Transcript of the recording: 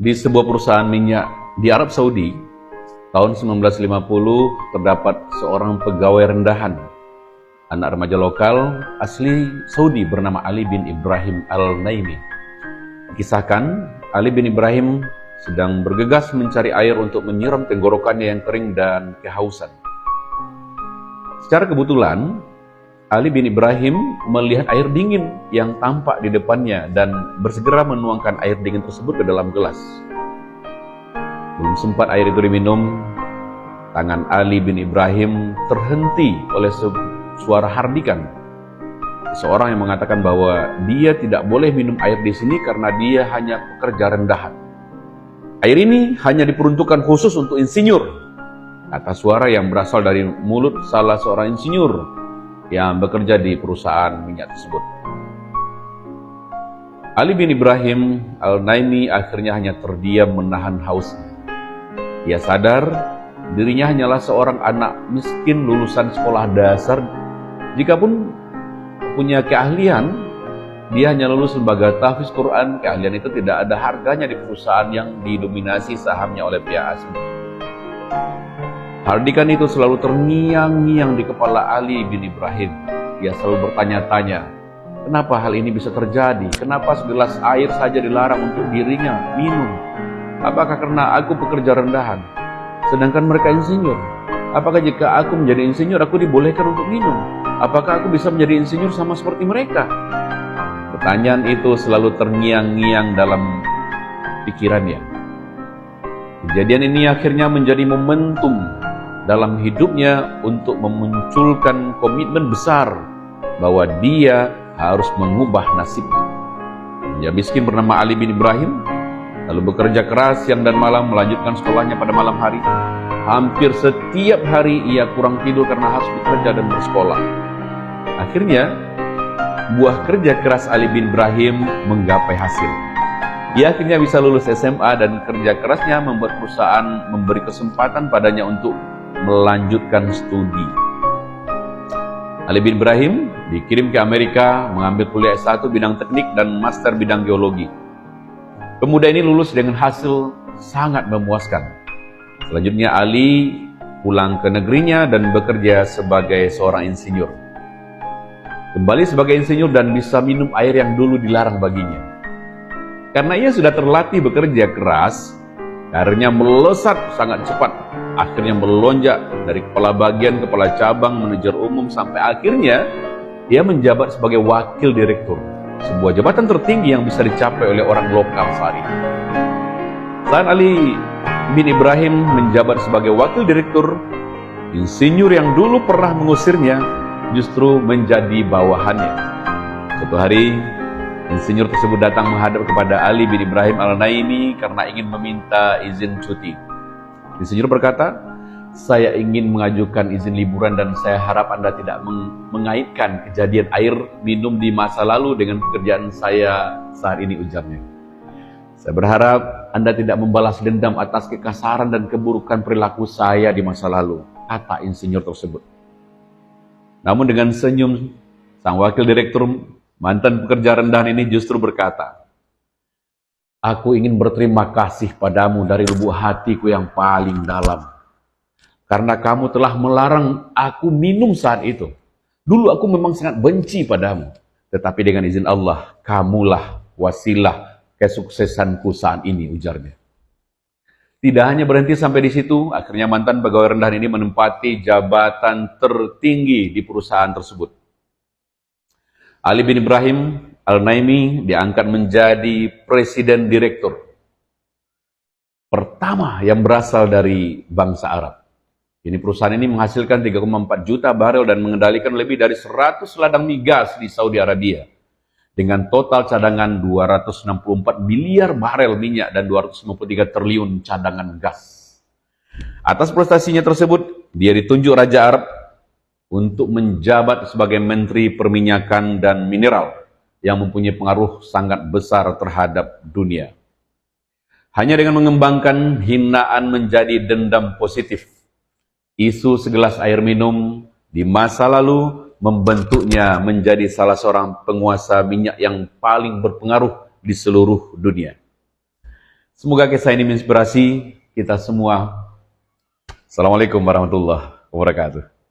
Di sebuah perusahaan minyak di Arab Saudi, tahun 1950 terdapat seorang pegawai rendahan, anak remaja lokal asli Saudi bernama Ali bin Ibrahim Al-Naimi. Dikisahkan, Ali bin Ibrahim sedang bergegas mencari air untuk menyiram tenggorokannya yang kering dan kehausan. Secara kebetulan, Ali bin Ibrahim melihat air dingin yang tampak di depannya dan bersegera menuangkan air dingin tersebut ke dalam gelas. Belum sempat air itu diminum, tangan Ali bin Ibrahim terhenti oleh suara hardikan. Seorang yang mengatakan bahwa dia tidak boleh minum air di sini karena dia hanya pekerja rendahan. Air ini hanya diperuntukkan khusus untuk insinyur, kata suara yang berasal dari mulut salah seorang insinyur yang bekerja di perusahaan minyak tersebut. Ali bin Ibrahim Al-Naimi akhirnya hanya terdiam menahan hausnya. Ia sadar dirinya hanyalah seorang anak miskin lulusan sekolah dasar. Jikapun punya keahlian, dia hanya lulus lembaga tahfiz Quran. Keahlian itu tidak ada harganya di perusahaan yang didominasi sahamnya oleh pihak asing. Hardikan itu selalu terngiang-ngiang di kepala Ali bin Ibrahim. Ia selalu bertanya-tanya, kenapa hal ini bisa terjadi? Kenapa segelas air saja dilarang untuk dirinya minum? Apakah karena aku pekerja rendahan, sedangkan mereka insinyur? Apakah jika aku menjadi insinyur, aku dibolehkan untuk minum? Apakah aku bisa menjadi insinyur sama seperti mereka? Pertanyaan itu selalu terngiang-ngiang dalam pikirannya. Kejadian ini akhirnya menjadi momentum dalam hidupnya untuk memunculkan komitmen besar bahwa dia harus mengubah nasibnya. Dia miskin bernama Ali bin Ibrahim, lalu bekerja keras siang dan malam, melanjutkan sekolahnya pada malam hari. Hampir setiap hari ia kurang tidur karena harus bekerja dan bersekolah. Akhirnya, buah kerja keras Ali bin Ibrahim menggapai hasil. Ia akhirnya bisa lulus SMA dan kerja kerasnya membuat perusahaan memberi kesempatan padanya untuk melanjutkan studi. Ali bin Ibrahim dikirim ke Amerika mengambil kuliah S1 bidang teknik dan master bidang geologi. Pemuda ini lulus dengan hasil sangat memuaskan. Selanjutnya Ali pulang ke negerinya dan bekerja sebagai seorang insinyur. Kembali sebagai insinyur dan bisa minum air yang dulu dilarang baginya. Karena ia sudah terlatih bekerja keras, karirnya melesat sangat cepat. Akhirnya melonjak dari kepala bagian, kepala cabang, manajer umum, sampai akhirnya ia menjabat sebagai wakil direktur, sebuah jabatan tertinggi yang bisa dicapai oleh orang lokal saat itu. Saat Ali bin Ibrahim menjabat sebagai wakil direktur, insinyur yang dulu pernah mengusirnya justru menjadi bawahannya. Suatu hari, insinyur tersebut datang menghadap kepada Ali bin Ibrahim Al-Naimi karena ingin meminta izin cuti. Insinyur berkata, saya ingin mengajukan izin liburan dan saya harap Anda tidak mengaitkan kejadian air minum di masa lalu dengan pekerjaan saya saat ini, ujarnya. Saya berharap Anda tidak membalas dendam atas kekasaran dan keburukan perilaku saya di masa lalu, kata insinyur tersebut. Namun dengan senyum, sang wakil direktur mantan pekerja rendahan ini justru berkata, aku ingin berterima kasih padamu dari lubuk hatiku yang paling dalam. Karena kamu telah melarang aku minum saat itu. Dulu aku memang sangat benci padamu. Tetapi dengan izin Allah, kamulah wasilah kesuksesanku saat ini, ujarnya. Tidak hanya berhenti sampai di situ, akhirnya mantan pegawai rendahan ini menempati jabatan tertinggi di perusahaan tersebut. Ali bin Ibrahim Al-Naimi diangkat menjadi presiden direktur pertama yang berasal dari bangsa Arab. Ini perusahaan ini menghasilkan 3,4 juta barel dan mengendalikan lebih dari 100 ladang migas di Saudi Arabia dengan total cadangan 264 miliar barel minyak dan 253 triliun cadangan gas. Atas prestasinya tersebut, dia ditunjuk Raja Arab untuk menjabat sebagai Menteri Perminyakan dan Mineral yang mempunyai pengaruh sangat besar terhadap dunia. Hanya dengan mengembangkan hinaan menjadi dendam positif, isu segelas air minum di masa lalu membentuknya menjadi salah seorang penguasa minyak yang paling berpengaruh di seluruh dunia. Semoga kisah ini menginspirasi kita semua. Assalamualaikum warahmatullahi wabarakatuh.